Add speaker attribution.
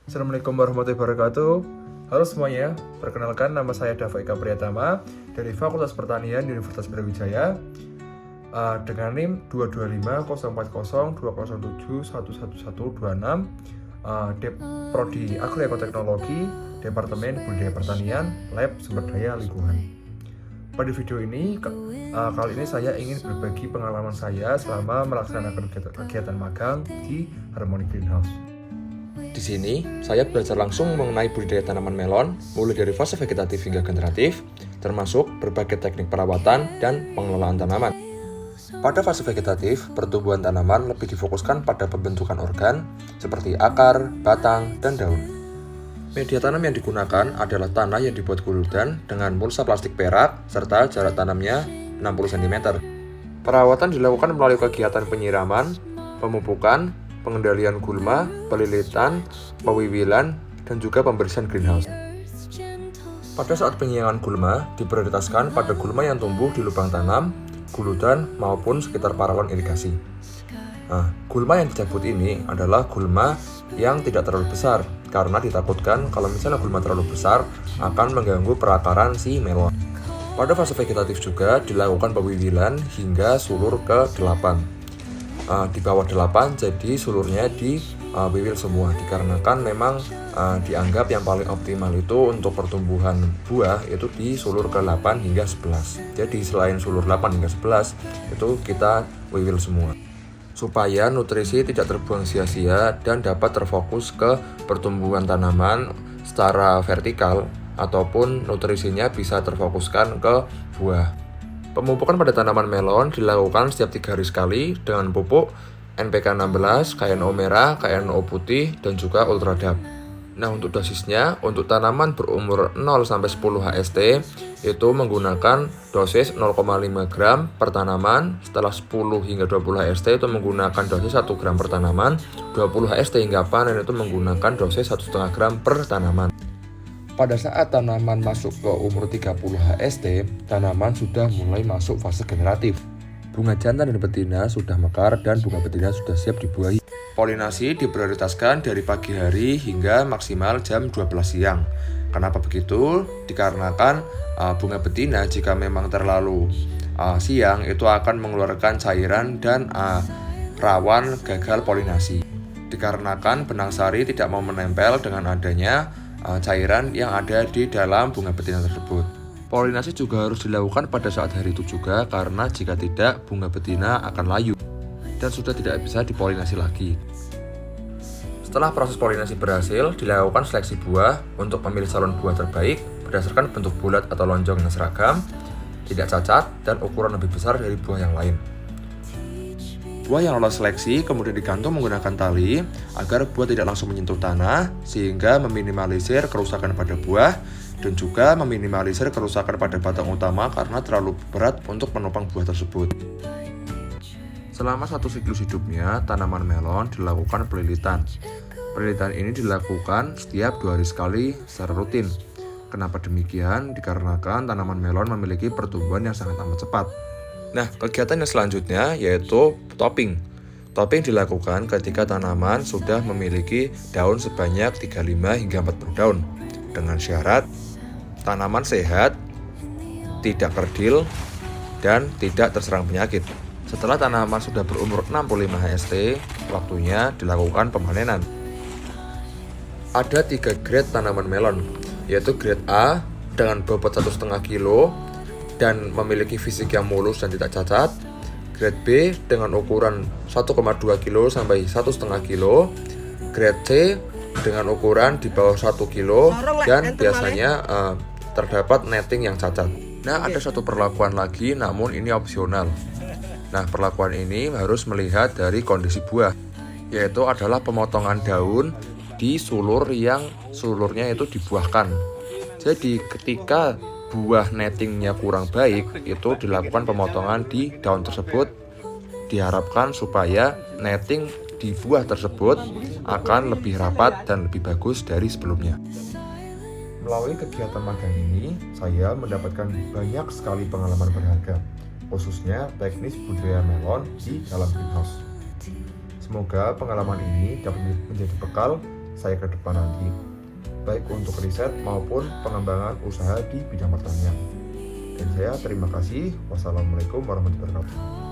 Speaker 1: Assalamualaikum warahmatullahi wabarakatuh. Halo semuanya, perkenalkan nama saya Dava Eka Priyatama dari Fakultas Pertanian Universitas Brawijaya dengan NIM 225040207111126 Prodi Agroekoteknologi Departemen Budidaya Pertanian Lab Sumber Daya Lingkungan. Pada video ini, kali ini saya ingin berbagi pengalaman saya selama melaksanakan kegiatan magang di Harmony Greenhouse. Di sini, saya belajar langsung mengenai budidaya tanaman melon, mulai dari fase vegetatif hingga generatif, termasuk berbagai teknik perawatan dan pengelolaan tanaman. Pada fase vegetatif, pertumbuhan tanaman lebih difokuskan pada pembentukan organ, seperti akar, batang, dan daun. Media tanam yang digunakan adalah tanah yang dibuat guludan dengan mulsa plastik perak, serta jarak tanamnya 60 cm. Perawatan dilakukan melalui kegiatan penyiraman, pemupukan, pengendalian gulma, pelilitan, pewiwilan, dan juga pembersihan greenhouse. Pada saat penyiangan gulma, diprioritaskan pada gulma yang tumbuh di lubang tanam, guludan, maupun sekitar parawan irigasi. Gulma yang dicabut ini adalah gulma yang tidak terlalu besar, karena ditakutkan kalau misalnya gulma terlalu besar akan mengganggu perakaran si melon. Pada fase vegetatif juga dilakukan pewiwilan hingga sulur ke 8. Di bawah 8, jadi sulurnya diwiwil semua, dikarenakan memang dianggap yang paling optimal itu untuk pertumbuhan buah itu di sulur ke 8 hingga 11. Jadi selain sulur 8 hingga 11 itu kita wiwil semua, supaya nutrisi tidak terbuang sia-sia dan dapat terfokus ke pertumbuhan tanaman secara vertikal, ataupun nutrisinya bisa terfokuskan ke buah. Pemupukan pada tanaman melon dilakukan setiap 3 hari sekali dengan pupuk NPK 16, KNO merah, KNO putih, dan juga Ultradap. Nah, untuk dosisnya, untuk tanaman berumur 0-10 HST itu menggunakan dosis 0,5 gram per tanaman. Setelah 10 hingga 20 HST itu menggunakan dosis 1 gram per tanaman. 20 HST hingga panen itu menggunakan dosis 1,5 gram per tanaman. Pada saat tanaman masuk ke umur 30 HST, tanaman sudah mulai masuk fase generatif. Bunga jantan dan betina sudah mekar dan bunga betina sudah siap dibuahi. Polinasi diprioritaskan dari pagi hari hingga maksimal jam 12 siang. Kenapa begitu? Dikarenakan bunga betina jika memang terlalu siang itu akan mengeluarkan cairan dan rawan gagal polinasi. Dikarenakan benang sari tidak mau menempel dengan adanya cairan yang ada di dalam bunga betina tersebut. Polinasi juga harus dilakukan pada saat hari itu juga, karena jika tidak bunga betina akan layu dan sudah tidak bisa dipolinasi lagi. Setelah proses polinasi berhasil, dilakukan seleksi buah untuk memilih calon buah terbaik berdasarkan bentuk bulat atau lonjong yang seragam, tidak cacat, dan ukuran lebih besar dari buah yang lain. Buah yang lolos seleksi kemudian digantung menggunakan tali agar buah tidak langsung menyentuh tanah, sehingga meminimalisir kerusakan pada buah dan juga meminimalisir kerusakan pada batang utama karena terlalu berat untuk menopang buah tersebut. Selama satu siklus hidupnya, tanaman melon dilakukan pelilitan. Pelilitan ini dilakukan setiap 2 hari sekali secara rutin. Kenapa demikian? Dikarenakan tanaman melon memiliki pertumbuhan yang sangat amat cepat. Nah, kegiatan yang selanjutnya yaitu topping. Topping dilakukan ketika tanaman sudah memiliki daun sebanyak 35 hingga 40 daun, dengan syarat tanaman sehat, tidak kerdil, dan tidak terserang penyakit. Setelah tanaman sudah berumur 65 HST, waktunya dilakukan pemanenan. Ada 3 grade tanaman melon, yaitu grade A dengan bobot 1,5 kg dan memiliki fisik yang mulus dan tidak cacat, grade B dengan ukuran 1,2 kg sampai 1,5 kg, grade C dengan ukuran di bawah 1 kg dan biasanya terdapat netting yang cacat. Nah, ada satu perlakuan lagi, namun ini opsional. Nah, perlakuan ini harus melihat dari kondisi buah, yaitu adalah pemotongan daun di sulur yang sulurnya itu dibuahkan. Jadi ketika buah nettingnya kurang baik, itu dilakukan pemotongan di daun tersebut. Diharapkan supaya netting di buah tersebut akan lebih rapat dan lebih bagus dari sebelumnya. Melalui kegiatan magang ini, saya mendapatkan banyak sekali pengalaman berharga, khususnya teknis budidaya melon di dalam greenhouse. Semoga pengalaman ini dapat menjadi bekal saya ke depan nanti, baik untuk riset maupun pengembangan usaha di bidang pertanian. Dan saya terima kasih. Wassalamualaikum warahmatullahi wabarakatuh.